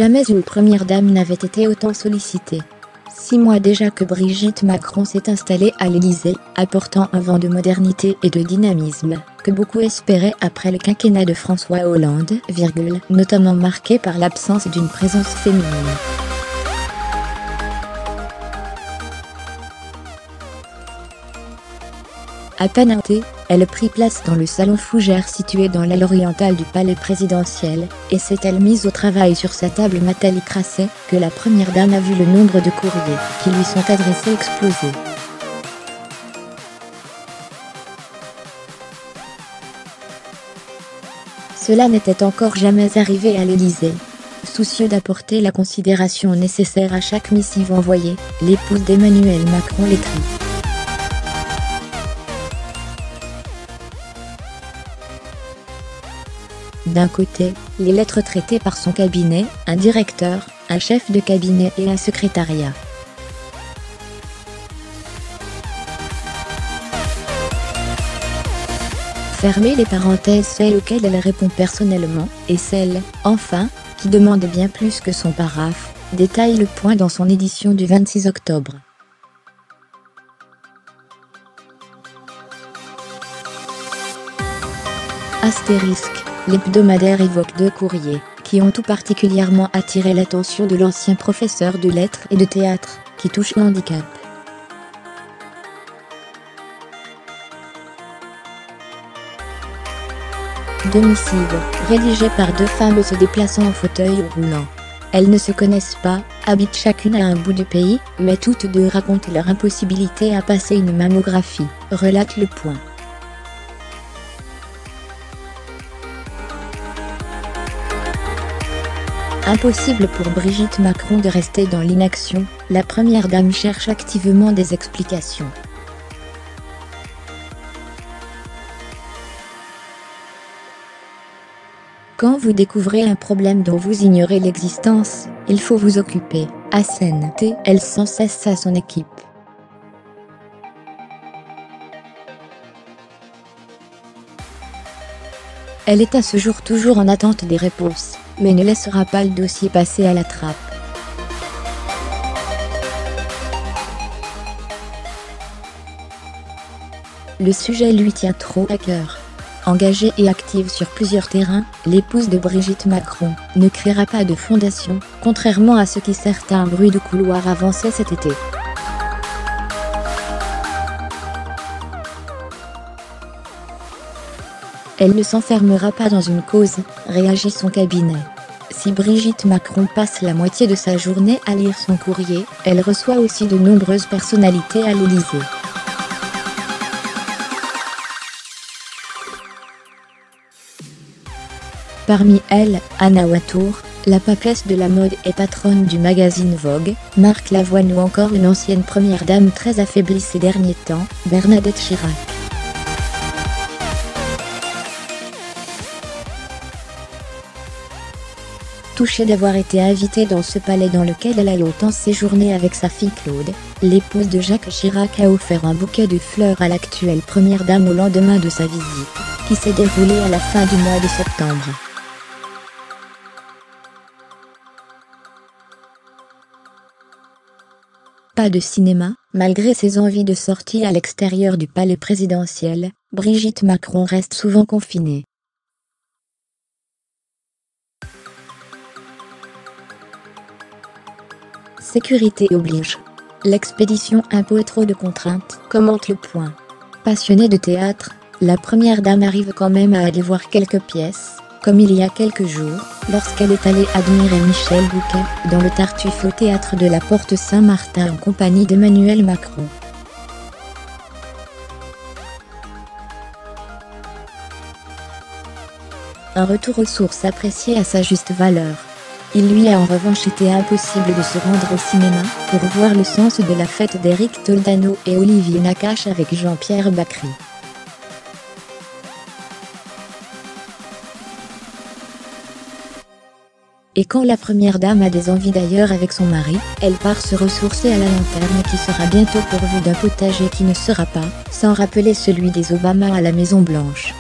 Jamais une première dame n'avait été autant sollicitée. 6 mois déjà que Brigitte Macron s'est installée à l'Élysée, apportant un vent de modernité et de dynamisme, que beaucoup espéraient après le quinquennat de François Hollande, notamment marqué par l'absence d'une présence féminine. À peine installée, elle prit place dans le salon fougère situé dans l'aile orientale du palais présidentiel, et s'est-elle mise au travail sur sa table Nathalie Crasset, que la première dame a vu le nombre de courriers qui lui sont adressés exploser. Cela n'était encore jamais arrivé à l'Élysée. Soucieux d'apporter la considération nécessaire à chaque missive envoyée, l'épouse d'Emmanuel Macron l'écrit. D'un côté, les lettres traitées par son cabinet, un directeur, un chef de cabinet et un secrétariat. Fermez les parenthèses, celle auxquelles elle répond personnellement, et celle, enfin, qui demande bien plus que son paraphe, détaille le point dans son édition du 26 octobre. Astérisque. L'hebdomadaire évoque 2 courriers, qui ont tout particulièrement attiré l'attention de l'ancien professeur de lettres et de théâtre, qui touchent au handicap. Deux missives, rédigées par 2 femmes se déplaçant en fauteuil roulant. Elles ne se connaissent pas, habitent chacune à un bout du pays, mais toutes 2 racontent leur impossibilité à passer une mammographie, relate Le Point. Impossible pour Brigitte Macron de rester dans l'inaction, la première dame cherche activement des explications. Quand vous découvrez un problème dont vous ignorez l'existence, il faut vous occuper, assène-t-elle sans cesse à son équipe. Elle est à ce jour toujours en attente des réponses, mais ne laissera pas le dossier passer à la trappe. Le sujet lui tient trop à cœur. Engagée et active sur plusieurs terrains, l'épouse de Brigitte Macron ne créera pas de fondation, contrairement à ce qui certains bruits de couloir avançaient cet été. Elle ne s'enfermera pas dans une cause, réagit son cabinet. Si Brigitte Macron passe la moitié de sa journée à lire son courrier, elle reçoit aussi de nombreuses personnalités à l'Élysée. Parmi elles, Anna Wintour, la papesse de la mode et patronne du magazine Vogue, Marc Lavoine ou encore une ancienne première dame très affaiblie ces derniers temps, Bernadette Chirac. Touchée d'avoir été invitée dans ce palais dans lequel elle a longtemps séjourné avec sa fille Claude, l'épouse de Jacques Chirac a offert un bouquet de fleurs à l'actuelle première dame au lendemain de sa visite, qui s'est déroulée à la fin du mois de septembre. Pas de cinéma, malgré ses envies de sortie à l'extérieur du palais présidentiel, Brigitte Macron reste souvent confinée. Sécurité oblige. L'expédition impose trop de contraintes, commente Le Point. Passionnée de théâtre, la première dame arrive quand même à aller voir quelques pièces, comme il y a quelques jours, lorsqu'elle est allée admirer Michel Bouquet, dans le Tartuffe au théâtre de la Porte Saint-Martin en compagnie d'Emmanuel Macron. Un retour aux sources apprécié à sa juste valeur. Il lui a en revanche été impossible de se rendre au cinéma pour voir Le Sens de la fête d'Éric Toledano et Olivier Nakache avec Jean-Pierre Bacry. Et quand la première dame a des envies d'ailleurs avec son mari, elle part se ressourcer à la lanterne qui sera bientôt pourvue d'un potager qui ne sera pas, sans rappeler celui des Obama à la Maison Blanche.